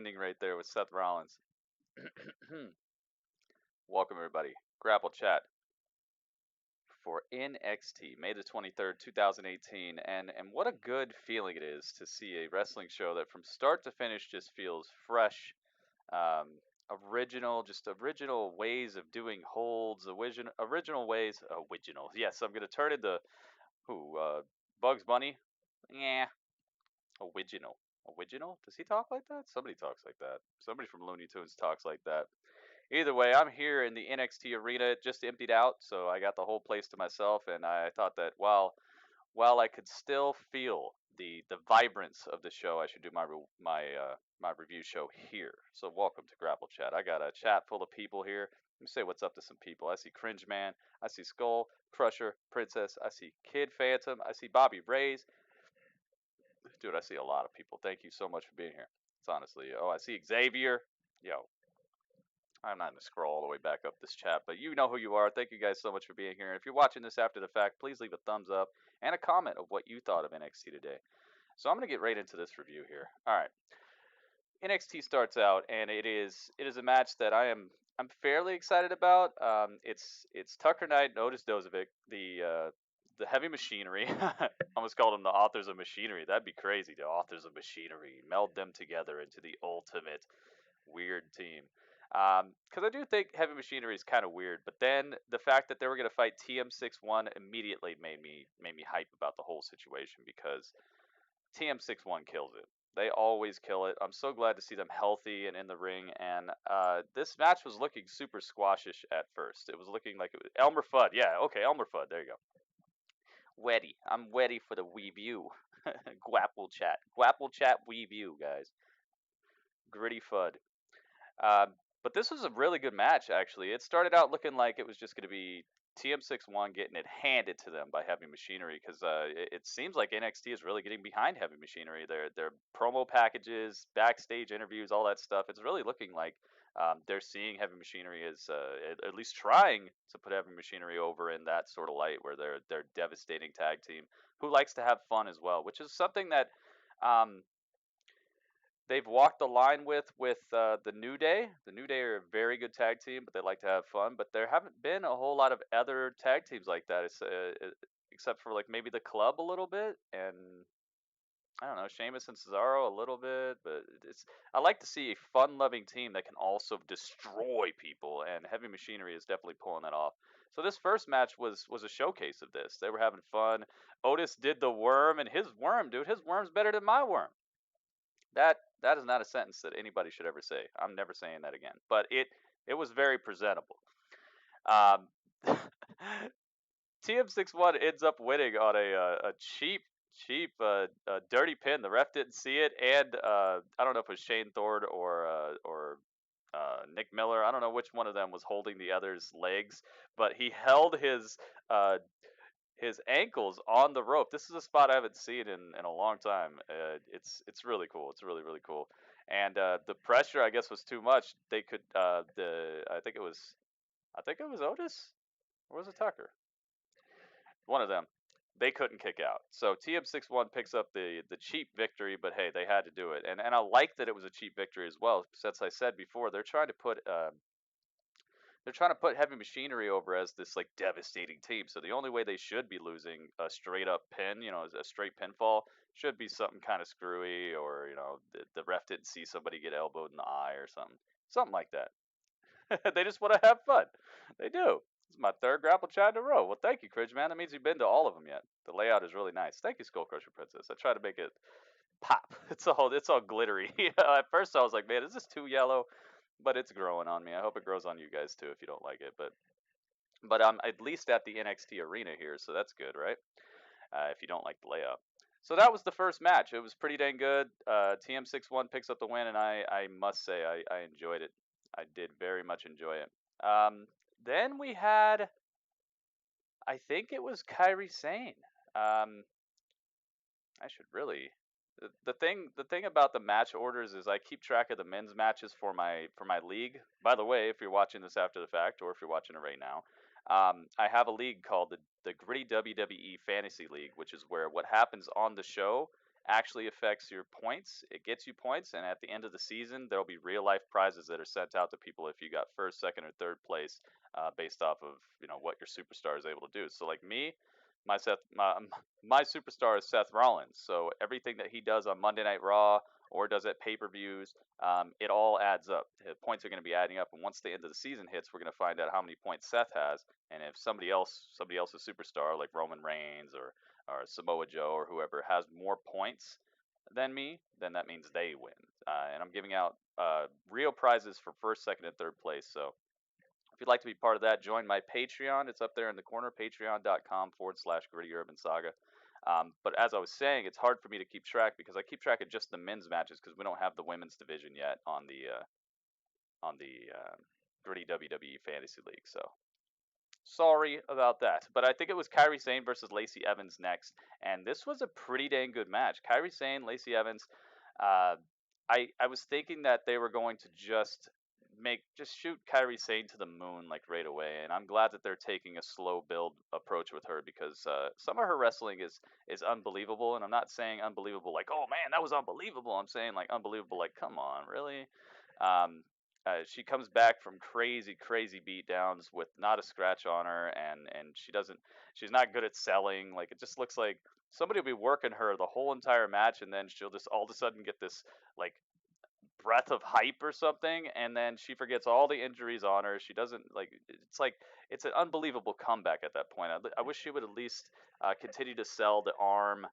ending right there with Seth Rollins. Welcome everybody. Grapple Chat for NXT, May the 23rd, 2018. And what a good feeling it is to see a wrestling show that from start to finish just feels fresh, original ways of doing holds, original ways. Original. Yes, I'm going to turn into Bugs Bunny? Yeah. Original. Original? Does he talk like that? Somebody talks like that. Somebody from Looney Tunes talks like that. Either way, I'm here in the NXT arena. It just emptied out, so I got the whole place to myself, and I thought that while I could still feel the vibrance of the show, I should do my review show here. So welcome to Grapple Chat. I got a chat full of people here. Let me say what's up to some people. I see Cringe Man. I see Skull Crusher Princess. I see Kid Phantom. I see Bobby Rays. Dude, I see a lot of people. Thank you so much for being here. It's honestly, I see Xavier. Yo, I'm not going to scroll all the way back up this chat, but you know who you are. Thank you guys so much for being here. And if you're watching this after the fact, please leave a thumbs up and a comment of what you thought of NXT today. So I'm going to get right into this review here. All right. NXT starts out, and it is a match that I'm fairly excited about. It's Tucker Knight and Otis Dozovic, the heavy machinery. I almost called them the authors of machinery. That'd be crazy. The authors of machinery. Meld them together into the ultimate weird team. Because I do think heavy machinery is kind of weird, but then the fact that they were going to fight TM61 immediately made me hype about the whole situation, because TM61 kills it. They always kill it. I'm so glad to see them healthy and in the ring. And this match was looking super squashish at first. It was looking like it was Elmer Fudd. Yeah, okay, Elmer Fudd. There you go. Ready. I'm ready for the review. Grapple Chat. Grapple Chat review, guys. Gritty Fudd. But this was a really good match, actually. It started out looking like it was just going to be TM61 getting it handed to them by Heavy Machinery, because it seems like NXT is really getting behind Heavy Machinery. Their promo packages, backstage interviews, all that stuff. It's really looking like they're seeing Heavy Machinery as at least trying to put Heavy Machinery over in that sort of light, where they're devastating tag team who likes to have fun as well, which is something that they've walked the line with the New Day. The New Day are a very good tag team, but they like to have fun. But there haven't been a whole lot of other tag teams like that, except for like maybe the Club a little bit, and I don't know, Sheamus and Cesaro a little bit. But I like to see a fun-loving team that can also destroy people, and Heavy Machinery is definitely pulling that off. So this first match was a showcase of this. They were having fun. Otis did the worm, and his worm's better than my worm. That is not a sentence that anybody should ever say. I'm never saying that again. But it was very presentable. TM61 ends up winning on a cheap dirty pin. The ref didn't see it, and I don't know if it was Shane Thorne or Nick Miller. I don't know which one of them was holding the other's legs, but he held his ankles on the rope. This is a spot I haven't seen in a long time. It's really cool. It's really, really cool. And the pressure, I guess, was too much. They could I think it was Otis, or was it Tucker? One of them. They couldn't kick out. So TM61 picks up the cheap victory, but hey, they had to do it. And I like that it was a cheap victory as well. Since I said before, they're trying to put Heavy Machinery over as this like devastating team. So the only way they should be losing a straight up pin, a straight pinfall, should be something kind of screwy, or the ref didn't see somebody get elbowed in the eye or something like that. They just want to have fun. They do. This is my third Grapple Chat in a row. Well, thank you, Cridge Man. That means you've been to all of them yet. The layout is really nice. Thank you, SkullCrusherPrincess. I try to make it pop. It's all glittery. At first I was like, man, is this too yellow? But it's growing on me. I hope it grows on you guys too if you don't like it. But I'm at least at the NXT arena here, so that's good, right? If you don't like the layout. So that was the first match. It was pretty dang good. TM61 picks up the win, and I must say I enjoyed it. I did very much enjoy it. Then we had, I think it was Kairi Sane. I should really. The thing about the match orders is I keep track of the men's matches for my league. By the way, if you're watching this after the fact, or if you're watching it right now, I have a league called the Gritty WWE Fantasy League, which is where what happens on the show actually affects your points. It gets you points, and at the end of the season, there'll be real life prizes that are sent out to people if you got first, second, or third place, based off of what your superstar is able to do. So like me, my Seth, my superstar is Seth Rollins. So everything that he does on Monday Night Raw or does at pay-per-views, it all adds up. The points are going to be adding up, and once the end of the season hits, we're going to find out how many points Seth has, and if somebody else's superstar like Roman Reigns or Samoa Joe or whoever has more points than me, then that means they win. And I'm giving out real prizes for first, second, and third place. So if you'd like to be part of that, join my Patreon. It's up there in the corner, patreon.com/GrittyUrbanSaga. But as I was saying, it's hard for me to keep track because I keep track of just the men's matches because we don't have the women's division yet on the Gritty WWE Fantasy League. So sorry about that. But I think it was Kairi Sane versus Lacey Evans next, and this was a pretty dang good match. Kairi Sane, Lacey Evans. Uh, I was thinking that they were going to just shoot Kairi Sane to the moon like right away, and I'm glad that they're taking a slow build approach with her because some of her wrestling is unbelievable, and I'm not saying unbelievable like, oh man, that was unbelievable. I'm saying like unbelievable like, come on, really. She comes back from crazy beatdowns with not a scratch on her, and she's not good at selling. Like it just looks like somebody will be working her the whole entire match, and then she'll just all of a sudden get this like breath of hype or something, and then she forgets all the injuries on her. She doesn't like it's an unbelievable comeback at that point. I wish she would at least continue to sell the arm,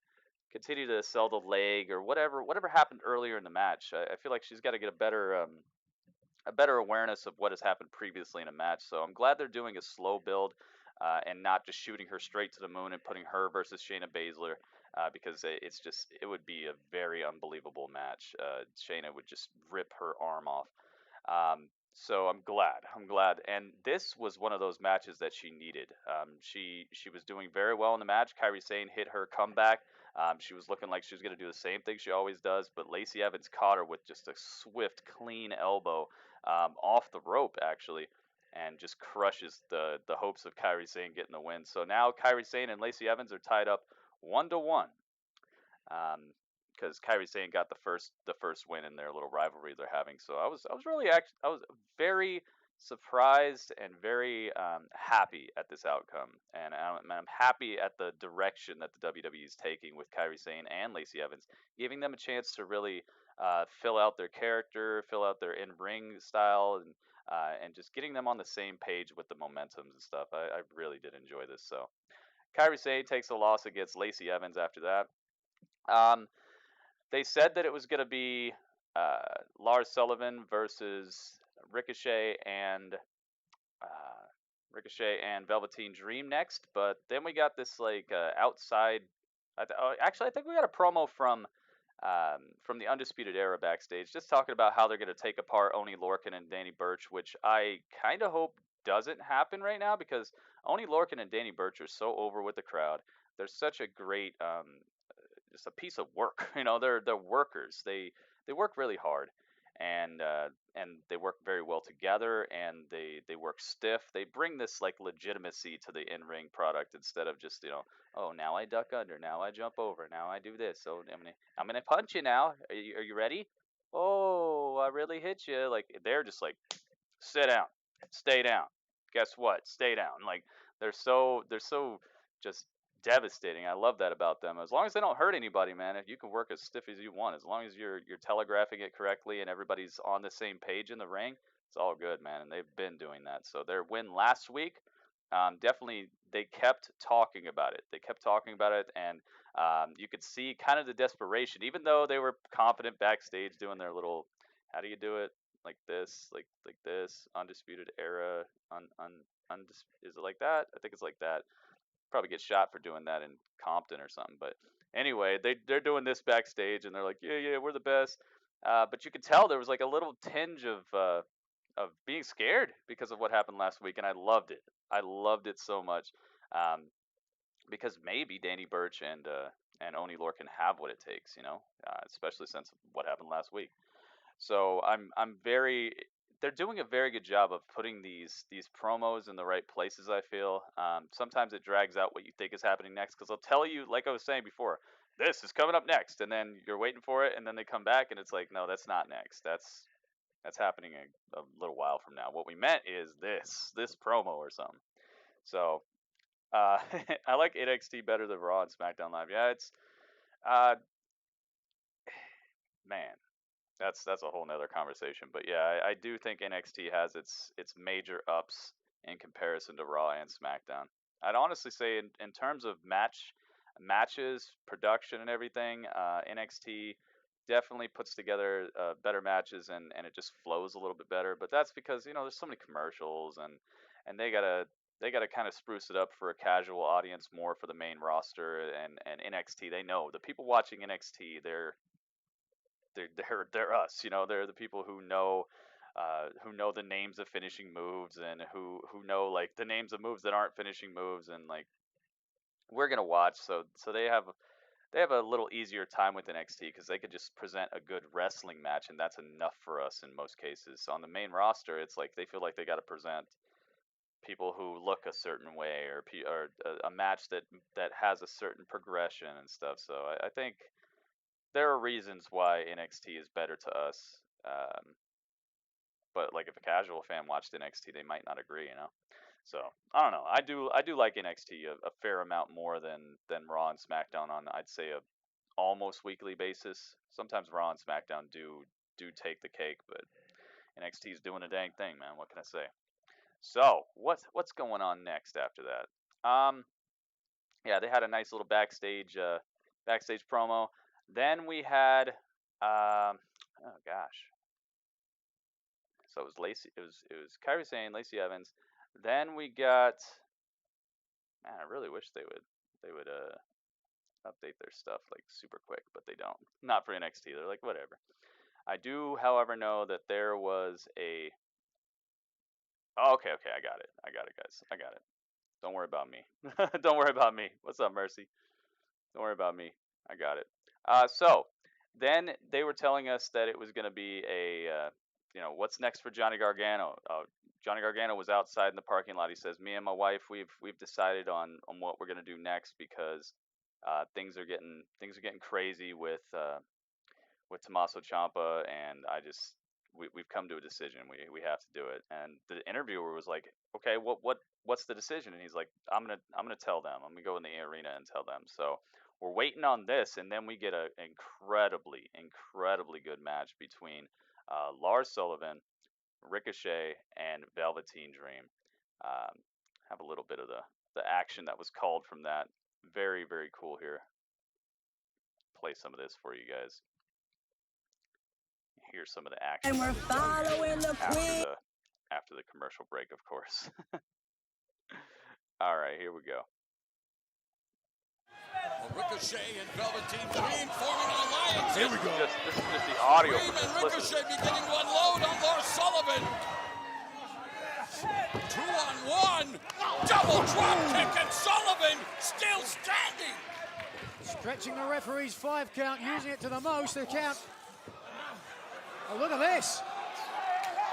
continue to sell the leg, or whatever happened earlier in the match. I feel like she's got to get a better awareness of what has happened previously in a match. So I'm glad they're doing a slow build and not just shooting her straight to the moon and putting her versus Shayna Baszler because it would be a very unbelievable match. Shayna would just rip her arm off. So I'm glad, and this was one of those matches that she needed. She was doing very well in the match. Kairi Sane hit her comeback. She was looking like she was going to do the same thing she always does, but Lacey Evans caught her with just a swift, clean elbow off the rope, actually, and just crushes the hopes of Kairi Sane getting the win. So now Kairi Sane and Lacey Evans are tied up 1-1. Because Kairi Sane got the first win in their little rivalry they're having. So I was very surprised and very happy at this outcome, and I'm happy at the direction that the WWE is taking with Kairi Sane and Lacey Evans, giving them a chance to really fill out their character, fill out their in-ring style, and just getting them on the same page with the momentums and stuff. I really did enjoy this. So Kairi Sane takes a loss against Lacey Evans after that. They said that it was going to be Lars Sullivan versus Ricochet and Velveteen Dream next, but then we got this outside. Actually, I think we got a promo from the Undisputed Era backstage, just talking about how they're going to take apart Oni Lorcan and Danny Burch, which I kind of hope doesn't happen right now because Oni Lorcan and Danny Burch are so over with the crowd. They're such a great just a piece of work. They're workers. They work really hard, and they work very well together, and they work stiff. They bring this like legitimacy to the in-ring product instead of just oh, now I duck under, now I jump over, now I do this. So I'm gonna punch you now. Are you ready? Oh, I really hit you. Like they're just like, sit down, stay down. Guess what? Stay down. Like they're so just devastating. I love that about them. As long as they don't hurt anybody, man, if you can work as stiff as you want, as long as you're telegraphing it correctly and everybody's on the same page in the ring, it's all good, man. And they've been doing that. So their win last week, definitely they kept talking about it. They kept talking about it, and you could see kind of the desperation, even though they were confident backstage doing their little, how do you do it? Like this, like this, Undisputed Era, is it like that? I think it's like that. Probably get shot for doing that in Compton or something. But anyway, they're doing this backstage, and they're like, yeah, we're the best. But you could tell there was like a little tinge of being scared because of what happened last week, and I loved it. I loved it so much because maybe Danny Burch and Oni Lorcan have what it takes, especially since what happened last week. So I'm very they're doing a very good job of putting these promos in the right places. I feel sometimes it drags out what you think is happening next because they'll tell you, like I was saying before, this is coming up next, and then you're waiting for it, and then they come back, and it's like, no, that's not next. That's happening a little while from now. What we meant is this promo or something. So I like NXT better than Raw and SmackDown Live. Yeah, it's man, that's a whole nother conversation. But yeah, I do think NXT has its major ups in comparison to Raw and SmackDown. I'd honestly say in terms of matches, production, and everything, NXT definitely puts together better matches, and it just flows a little bit better. But that's because there's so many commercials, and they gotta kind of spruce it up for a casual audience more for the main roster. And NXT, they know the people watching NXT, they're us. They're the people who know the names of finishing moves, and who know like the names of moves that aren't finishing moves, and like we're gonna watch. So they have a little easier time with NXT because they could just present a good wrestling match, and that's enough for us in most cases. On the main roster, it's like they feel like they got to present people who look a certain way, or a match that has a certain progression and stuff. So I think there are reasons why NXT is better to us. But like if a casual fan watched NXT, they might not agree. So I don't know. I do like NXT a fair amount more than Raw and SmackDown on, I'd say, a almost weekly basis. Sometimes Raw and SmackDown do take the cake, but NXT is doing a dang thing, man. What can I say? So what's going on next after that? Yeah, they had a nice little backstage promo. Then we had oh gosh. So it was Lacey. It was Kairi Sane, Lacey Evans. Then we got, man, I really wish they would update their stuff like super quick, but they don't. Not for NXT. They're like, whatever. I do, however, know that there was a. Oh, okay, I got it, guys. I got it. Don't worry about me. Don't worry about me. What's up, Mercy? Don't worry about me. I got it. So then they were telling us that it was going to be a, what's next for Johnny Gargano? Johnny Gargano was outside in the parking lot. He says, "Me and my wife, we've decided on what we're going to do next because things are getting crazy with Tommaso Ciampa, and we've come to a decision. We have to do it." And the interviewer was like, "Okay, what's the decision?" And he's like, "I'm gonna tell them. I'm gonna go in the arena and tell them." So we're waiting on this, and then we get an incredibly good match between Lars Sullivan, Ricochet, and Velveteen Dream. Have a little bit of the action that was called from that. Very, very cool here. Play some of this for you guys. Here's some of the action. And we're following the queen. After the commercial break, of course. All right, here we go. Ricochet and Velveteen Dream forming an alliance. Here we go. This is just the audio. Dream and Ricochet beginning to unload on Lars Sullivan. 2-on-1. Double drop kick, and Sullivan still standing. Stretching the referee's 5 count, using it to the most. The count. Oh, look at this.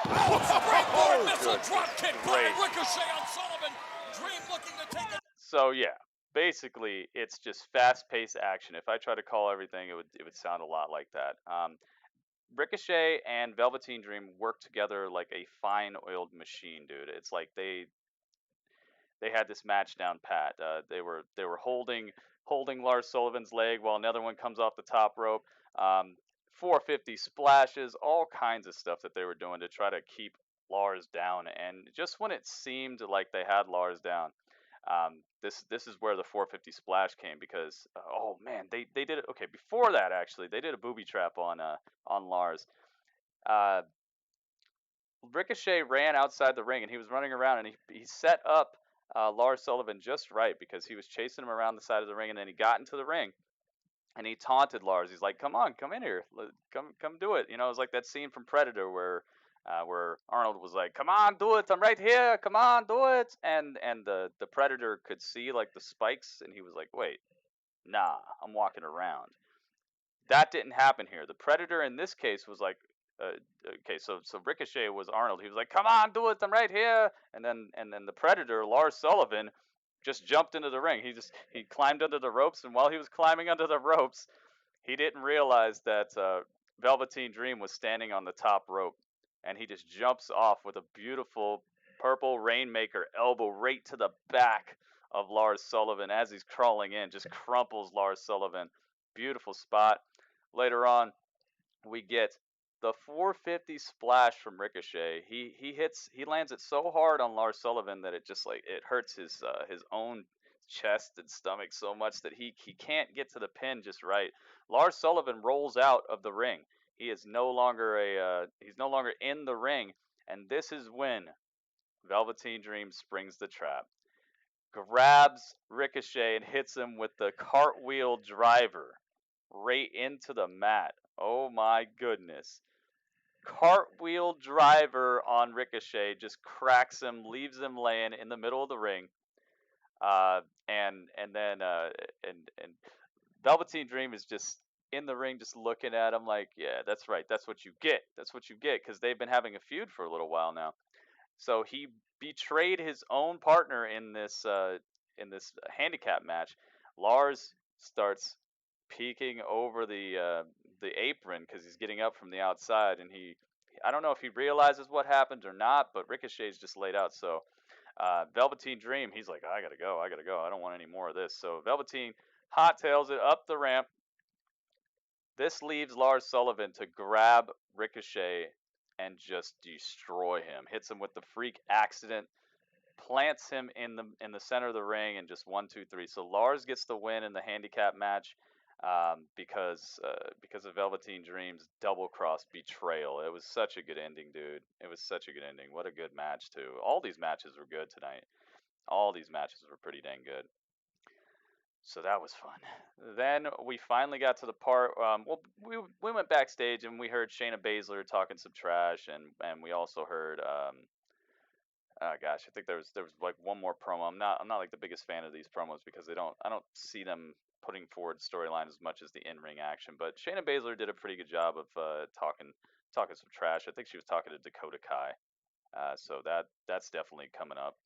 Springboard missile drop kick by Ricochet on Sullivan. Dream looking to take it. So yeah, basically it's just fast-paced action. If I try to call everything, it would sound a lot like that. Ricochet and Velveteen Dream work together like a fine-oiled machine, dude. It's like they had this match down pat. They were holding Lars Sullivan's leg while another one comes off the top rope. 450 splashes, all kinds of stuff that they were doing to try to keep Lars down. And just when it seemed like they had Lars down, this is where the 450 splash came, because oh man, they did it. Okay, before that actually, they did a booby trap on Lars. Ricochet ran outside the ring, and he was running around, and he set up Lars Sullivan just right, because he was chasing him around the side of the ring, and then he got into the ring. And he taunted Lars. He's like, "Come on, come in here, come do it." It was like that scene from Predator where Arnold was like, "Come on, do it. I'm right here. Come on, do it." And the Predator could see like the spikes, and he was like, "Wait, nah, I'm walking around." That didn't happen here. The Predator in this case was like, okay, so Ricochet was Arnold. He was like, "Come on, do it. I'm right here." And then the Predator, Lars Sullivan, just jumped into the ring. He climbed under the ropes, and while he was climbing under the ropes, he didn't realize that Velveteen Dream was standing on the top rope, and he just jumps off with a beautiful purple Rainmaker elbow right to the back of Lars Sullivan as he's crawling in. Just crumples Lars Sullivan. Beautiful spot. Later on, we get the 450 splash from Ricochet. He lands it so hard on Lars Sullivan that it just it hurts his own chest and stomach so much that he can't get to the pin just right. Lars Sullivan rolls out of the ring. He is no longer he's no longer in the ring, and this is when Velveteen Dream springs the trap, grabs Ricochet and hits him with the cartwheel driver right into the mat. Oh my goodness. Cartwheel driver on Ricochet, just cracks him, leaves him laying in the middle of the ring. And then Velveteen Dream is just in the ring, just looking at him like, yeah, that's right. That's what you get. That's what you get, because they've been having a feud for a little while now. So he betrayed his own partner in this handicap match. Lars starts peeking over the apron because he's getting up from the outside, and I don't know if he realizes what happened or not, but Ricochet's just laid out. So Velveteen Dream, he's like, I gotta go. I don't want any more of this. So Velveteen hot tails it up the ramp. This leaves Lars Sullivan to grab Ricochet and just destroy him. Hits him with the freak accident, plants him in the center of the ring, and just 1, 2, 3. So Lars gets the win in the handicap match because of Velveteen Dream's double cross betrayal. It was such a good ending, dude. It was such a good ending. What a good match too. All these matches were good tonight. All these matches were pretty dang good. So that was fun. Then we finally got to the part. We went backstage and we heard Shayna Baszler talking some trash, and we also heard. Gosh, I think there was like one more promo. I'm not like the biggest fan of these promos because I don't see them putting forward storyline as much as the in-ring action. But Shayna Baszler did a pretty good job of talking some trash. I think she was talking to Dakota Kai. So that's definitely coming up.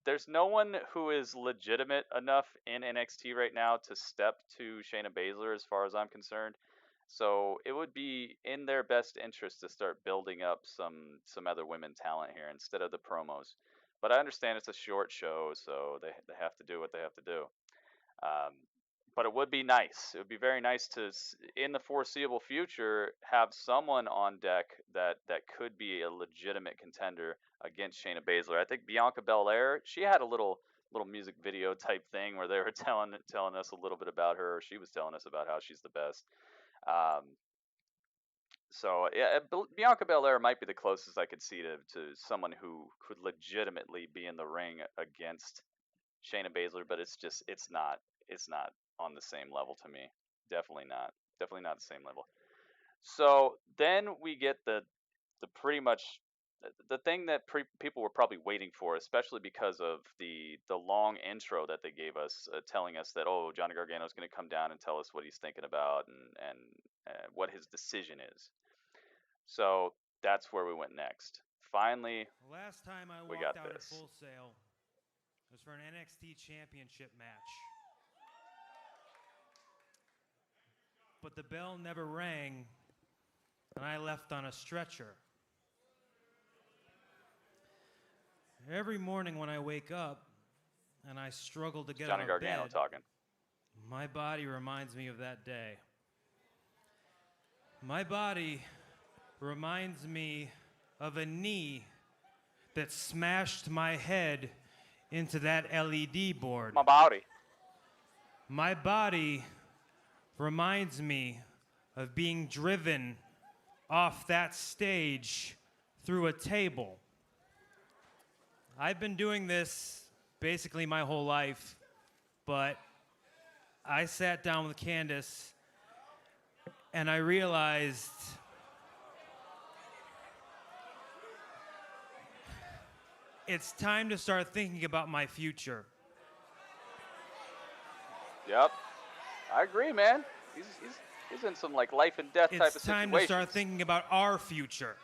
There's no one who is legitimate enough in NXT right now to step to Shayna Baszler as far as I'm concerned. So it would be in their best interest to start building up some other women talent here instead of the promos. But I understand it's a short show, so they have to do what they have to do. But it would be nice. It would be very nice to, in the foreseeable future, have someone on deck that could be a legitimate contender against Shayna Baszler. I think Bianca Belair, she had a little music video type thing where they were telling us a little bit about her. Or she was telling us about how she's the best. So yeah, Bianca Belair might be the closest I could see to someone who could legitimately be in the ring against Shayna Baszler, but it's not on the same level to me. Definitely not the same level. So then we get the pretty much the thing that people were probably waiting for, especially because of the long intro that they gave us, telling us that, oh, Johnny Gargano is going to come down and tell us what he's thinking about and what his decision is. So that's where we went next. Finally, last time I we walked got out this. at Full Sail was for an NXT Championship match. But the bell never rang, and I left on a stretcher. Every morning when I wake up and I struggle to get out of Johnny Gargano bed, talking. my body reminds me of that day. My body reminds me of a knee that smashed my head into that LED board. My body. My body reminds me of being driven off that stage through a table. I've been doing this basically my whole life, but I sat down with Candace and I realized it's time to start thinking about my future. Yep, I agree, man. He's in some like life and death type of It's time situation. to start thinking about our future.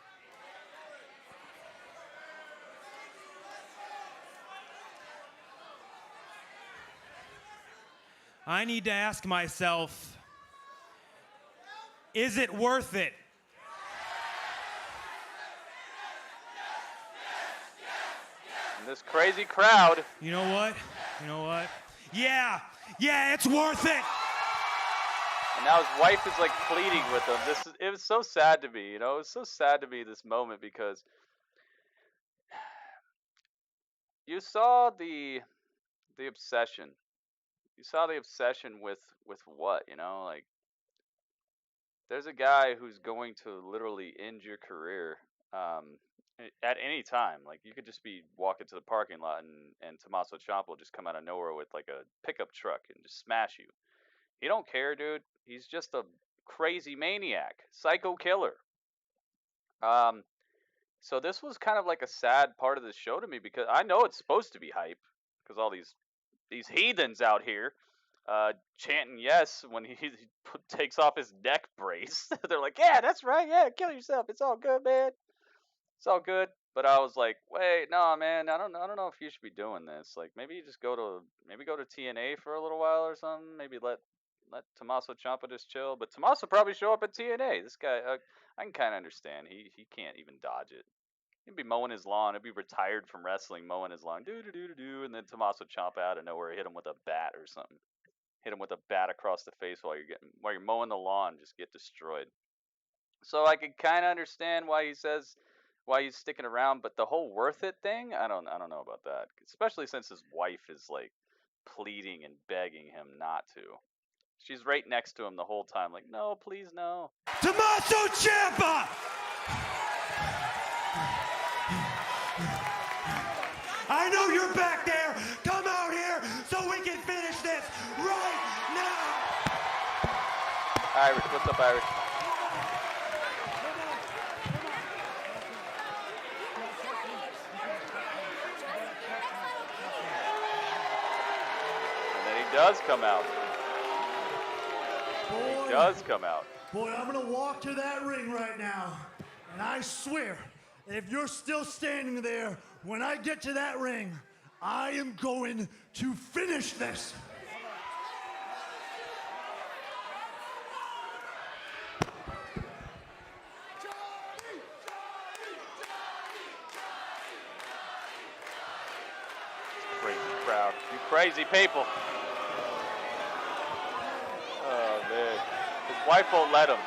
I need to ask myself, is it worth it? And this crazy crowd. You know what? You know what? Yeah, it's worth it. And now his wife is like pleading with him. It was so sad to me, you know. It was so sad to me this moment because you saw the obsession. You saw the obsession with what, you know, like there's a guy who's going to literally end your career at any time. Like you could just be walking to the parking lot and Tommaso Ciampa will just come out of nowhere with like a pickup truck and just smash you. He don't care, dude. He's just a crazy maniac, psycho killer. So this was kind of like a sad part of the show to me because I know it's supposed to be hype because all these heathens out here chanting yes when he takes off his neck brace. They're like, yeah, that's right, yeah, kill yourself. It's all good, man. It's all good. But I was like, wait, no, man, I don't know if you should be doing this. Like, maybe you just go to TNA for a little while or something. Maybe let Tommaso Ciampa just chill. But Tommaso probably show up at TNA. This guy, I can kind of understand. He can't even dodge it. He'd be mowing his lawn. He'd be retired from wrestling, mowing his lawn, do, and then Tommaso Ciampa out of nowhere hit him with a bat or something. Hit him with a bat across the face while you're mowing the lawn, just get destroyed. So I could kind of understand why he's sticking around, but the whole worth it thing, I don't know about that. Especially since his wife is like pleading and begging him not to. She's right next to him the whole time, like, no, please, no. Tommaso Ciampa! I know you're back there. Come out here so we can finish this right now. Irish, what's up, Irish? And then he does come out. He does come out. Boy, I'm going to walk to that ring right now, and I swear, if you're still standing there, when I get to that ring, I am going to finish this. Crazy crowd. You crazy people. Oh, man. His wife won't let him.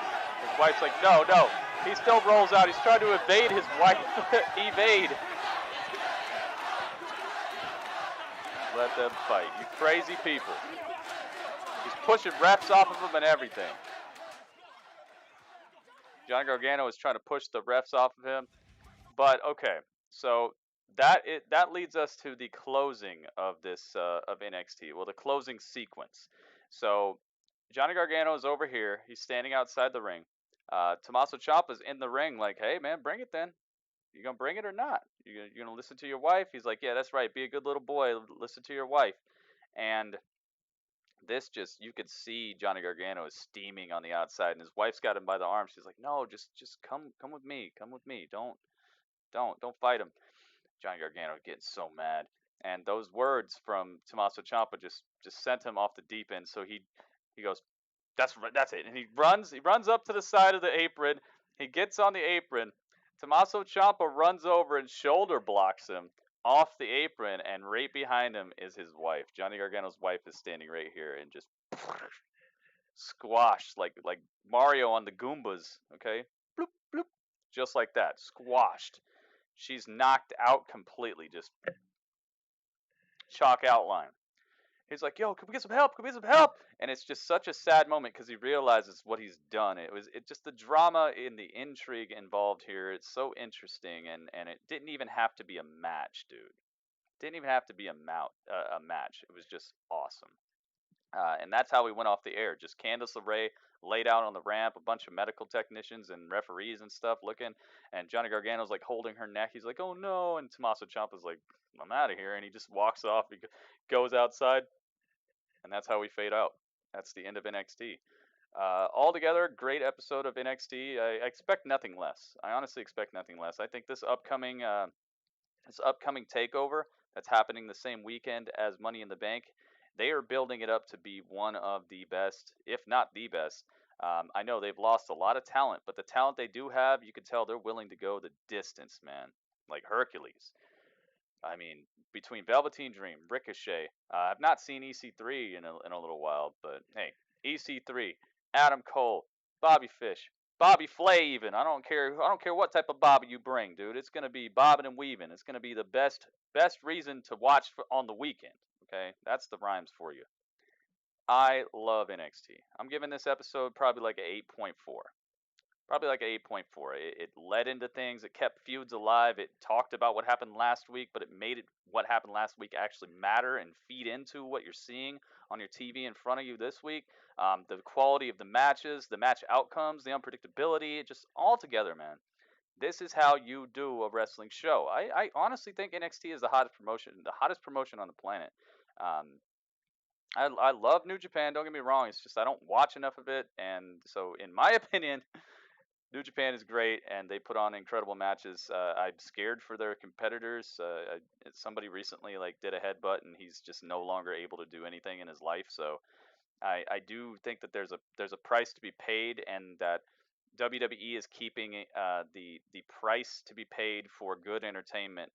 His wife's like, no. He still rolls out. He's trying to evade his wife. Evade. Let them fight. You crazy people. He's pushing refs off of him and everything. Johnny Gargano is trying to push the refs off of him. But, okay. So, that leads us to the closing of this, of NXT. Well, the closing sequence. So, Johnny Gargano is over here. He's standing outside the ring. Tommaso Ciampa's in the ring like, hey, man, bring it then. You gonna bring it or not? You gonna listen to your wife? He's like, yeah, that's right. Be a good little boy. Listen to your wife. And this just, you could see Johnny Gargano is steaming on the outside, and his wife's got him by the arm. She's like, no, just come with me. Come with me. Don't fight him. Johnny Gargano getting so mad. And those words from Tommaso Ciampa just sent him off the deep end. So he goes, that's it. And he runs up to the side of the apron. He gets on the apron. Tommaso Ciampa runs over and shoulder blocks him off the apron, and right behind him is his wife. Johnny Gargano's wife is standing right here and just squashed like Mario on the Goombas, okay? Bloop, bloop. Just like that, squashed. She's knocked out completely, just chalk outline. He's like, yo, can we get some help? Can we get some help? And it's just such a sad moment because he realizes what he's done. It just the drama and the intrigue involved here. It's so interesting, and it didn't even have to be a match, dude. Didn't even have to be a match. It was just awesome. And that's how we went off the air. Just Candice LeRae laid out on the ramp, a bunch of medical technicians and referees and stuff looking, and Johnny Gargano's like holding her neck. He's like, oh no, and Tommaso Ciampa's like, I'm out of here, and he just walks off. He goes outside, and that's how we fade out. That's the end of NXT. Altogether, great episode of NXT. I expect nothing less. I honestly expect nothing less. I think this upcoming takeover that's happening the same weekend as Money in the Bank They are building it up to be one of the best, if not the best. I know they've lost a lot of talent, but the talent they do have, you can tell they're willing to go the distance, man. Like Hercules. I mean, between Velveteen Dream, Ricochet, I've not seen EC3 in a little while, but hey, EC3, Adam Cole, Bobby Fish, Bobby Flay, even. I don't care. I don't care what type of Bobby you bring, dude. It's gonna be bobbing and weaving. It's gonna be the best reason to watch on the weekend. Okay, that's the rhymes for you. I love NXT. I'm giving this episode probably like an 8.4. Probably like an 8.4. It led into things. It kept feuds alive. It talked about what happened last week, but it made it what happened last week actually matter and feed into what you're seeing on your TV in front of you this week. The quality of the matches, the match outcomes, the unpredictability, just all together, man. This is how you do a wrestling show. I honestly think NXT is the hottest promotion on the planet. Um, I love New Japan. Don't get me wrong. It's just I don't watch enough of it, and so in my opinion, New Japan is great, and they put on incredible matches. I'm scared for their competitors. Somebody recently like did a headbutt, and he's just no longer able to do anything in his life. So I do think that there's a price to be paid, and that WWE is keeping the price to be paid for good entertainment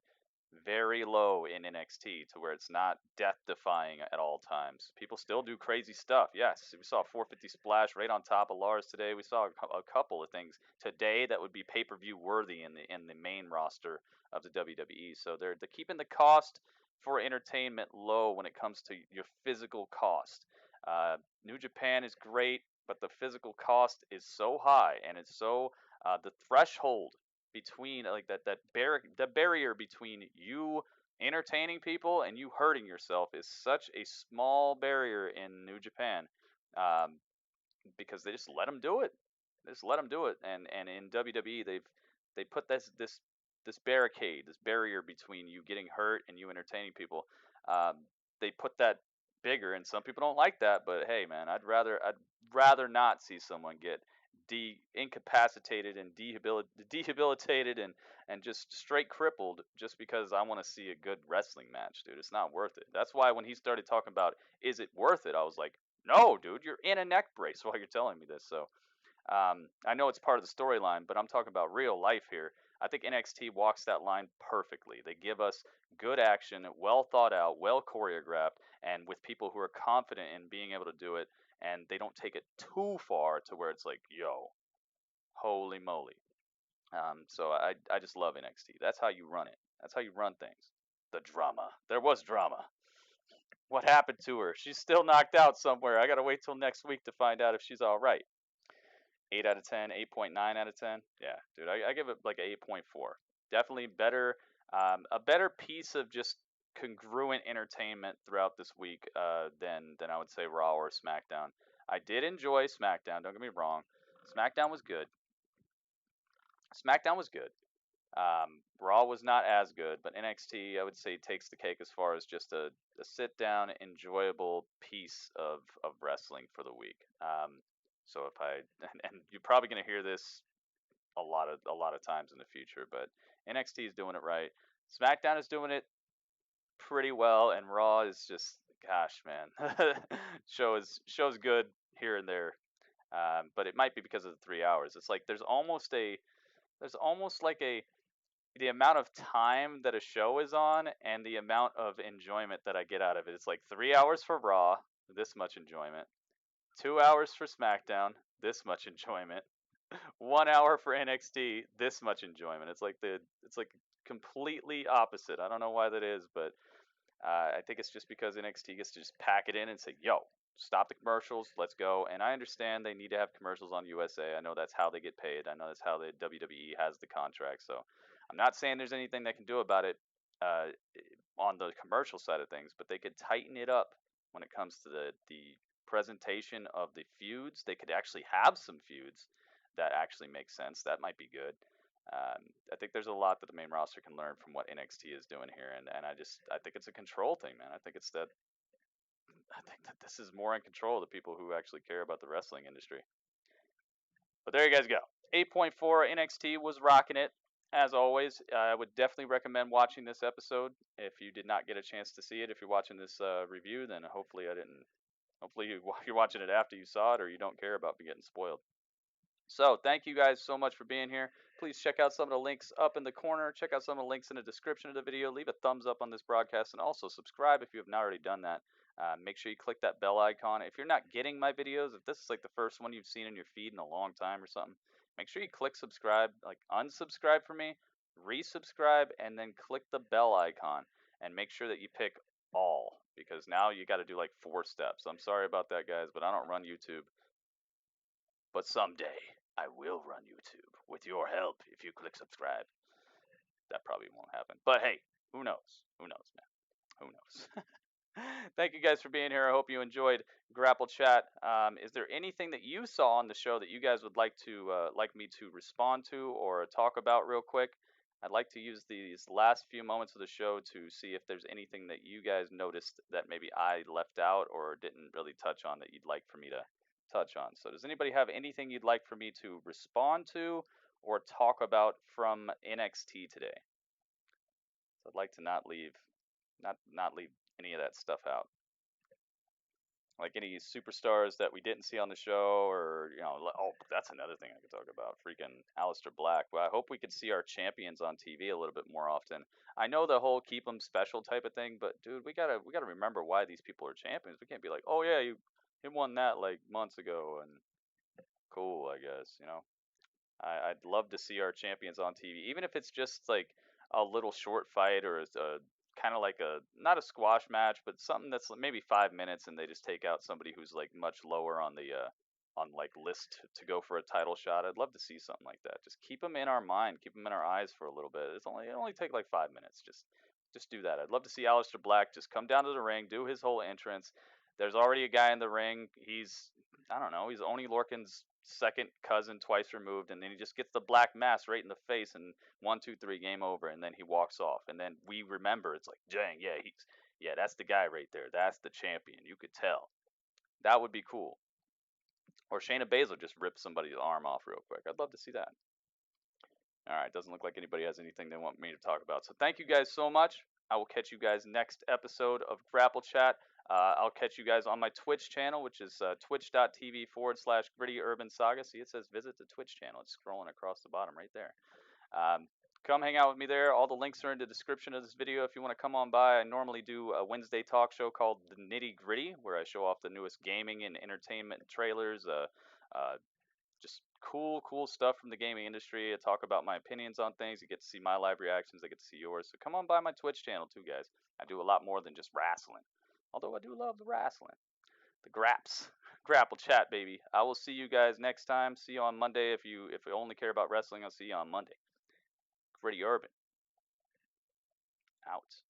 very low in NXT, to where it's not death defying at all times. People still do crazy stuff. Yes, we saw a 450 splash right on top of Lars today. We saw a couple of things today that would be pay-per-view worthy in the main roster of the WWE. So they're keeping the cost for entertainment low when it comes to your physical cost. New Japan is great, but the physical cost is so high, and it's so the threshold between like the barrier between you entertaining people and you hurting yourself is such a small barrier in New Japan, um, because they just let them do it. They just let them do it, and in WWE they put this barricade, this barrier between you getting hurt and you entertaining people. Um, they put that bigger, and some people don't like that. But hey, man, I'd rather not see someone get incapacitated and debilitated and just straight crippled just because I want to see a good wrestling match, dude. It's not worth it. That's why when he started talking about is it worth it, I was like, no, dude, you're in a neck brace while you're telling me this. So I know it's part of the storyline, but I'm talking about real life here. I think NXT walks that line perfectly. They give us good action, well thought out, well choreographed, and with people who are confident in being able to do it, and they don't take it too far to where it's like, yo, holy moly. So I just love NXT. That's how you run it. That's how you run things. The drama. There was drama. What happened to her? She's still knocked out somewhere. I gotta wait till next week to find out if she's all right. 8 out of 10, 8.9 out of 10. Yeah, dude, I give it like an 8.4. Definitely better, a better piece of just congruent entertainment throughout this week than I would say Raw or SmackDown. I did enjoy SmackDown. Don't get me wrong. SmackDown was good. SmackDown was good. Raw was not as good, but NXT I would say takes the cake as far as just a sit down, enjoyable piece of wrestling for the week. So if I and you're probably gonna hear this a lot of times in the future, but NXT is doing it right. SmackDown is doing it pretty well, and Raw is just, gosh, man, shows good here and there. But it might be because of the 3 hours. It's like there's almost like a the amount of time that a show is on and the amount of enjoyment that I get out of it. It's like 3 hours for Raw, this much enjoyment. 2 hours for SmackDown, this much enjoyment. 1 hour for NXT, this much enjoyment. It's like completely opposite. I don't know why that is, but I think it's just because NXT gets to just pack it in and say, "Yo, stop the commercials, let's go." And I understand they need to have commercials on USA. I know that's how they get paid. I know that's how the WWE has the contract. So I'm not saying there's anything they can do about it uh, on the commercial side of things, but they could tighten it up when it comes to the presentation of the feuds. They could actually have some feuds that actually make sense. That might be good. I think there's a lot that the main roster can learn from what NXT is doing here, and I think it's a control thing, man. I think that this is more in control of the people who actually care about the wrestling industry. But there you guys go. 8.4 NXT was rocking it. As always, I would definitely recommend watching this episode if you did not get a chance to see it. If you're watching this review, then hopefully I didn't. Hopefully you're watching it after you saw it, or you don't care about me getting spoiled. So thank you guys so much for being here. Please check out some of the links up in the corner. Check out some of the links in the description of the video. Leave a thumbs up on this broadcast, and also subscribe if you have not already done that. Make sure you click that bell icon. If you're not getting my videos, if this is like the first one you've seen in your feed in a long time or something, make sure you click subscribe. Like unsubscribe for me, resubscribe, and then click the bell icon. And make sure that you pick all, because now you got to do like 4 steps. I'm sorry about that, guys, but I don't run YouTube. But someday I will run YouTube with your help if you click subscribe. That probably won't happen. But hey, who knows? Who knows, man? Who knows? Thank you guys for being here. I hope you enjoyed Grapple Chat. Is there anything that you saw on the show that you guys would like me to respond to or talk about real quick? I'd like to use these last few moments of the show to see if there's anything that you guys noticed that maybe I left out or didn't really touch on that you'd like for me to touch on. So does anybody have anything you'd like for me to respond to or talk about from NXT today? So I'd like to not leave any of that stuff out. Like any superstars that we didn't see on the show, or oh, that's another thing I could talk about. Freaking Aleister Black. Well, I hope we could see our champions on TV a little bit more often. I know the whole keep them special type of thing, but dude, we gotta remember why these people are champions. We can't be like, oh yeah, he won that like months ago, and cool, I guess. I'd love to see our champions on TV, even if it's just like a little short fight or a kind of like not a squash match, but something that's maybe 5 minutes, and they just take out somebody who's like much lower on the on like list to go for a title shot. I'd love to see something like that. Just keep them in our mind, keep them in our eyes for a little bit. It only take like 5 minutes. Just do that. I'd love to see Aleister Black just come down to the ring, do his whole entrance. There's already a guy in the ring. I don't know, he's Oni Lorcan's second cousin twice removed, and then he just gets the black mass right in the face, and 1, 2, 3, game over, and then he walks off, and then we remember it's like, dang, yeah, that's the guy right there. That's the champion. You could tell. That would be cool. Or Shayna Baszler just rips somebody's arm off real quick. I'd love to see that. All right, doesn't look like anybody has anything they want me to talk about. So thank you guys so much. I will catch you guys next episode of Grapple Chat. I'll catch you guys on my Twitch channel, which is twitch.tv/GrittyUrbanSaga. See, it says visit the Twitch channel. It's scrolling across the bottom right there. Come hang out with me there. All the links are in the description of this video if you want to come on by. I normally do a Wednesday talk show called The Nitty Gritty, where I show off the newest gaming and entertainment trailers, just cool stuff from the gaming industry. I talk about my opinions on things. You get to see my live reactions. I get to see yours. So come on by my Twitch channel too, guys. I do a lot more than just wrestling. Although I do love the wrestling. The graps. Grapple Chat, baby. I will see you guys next time. See you on Monday. If you only care about wrestling, I'll see you on Monday. Gritty Urban. Out.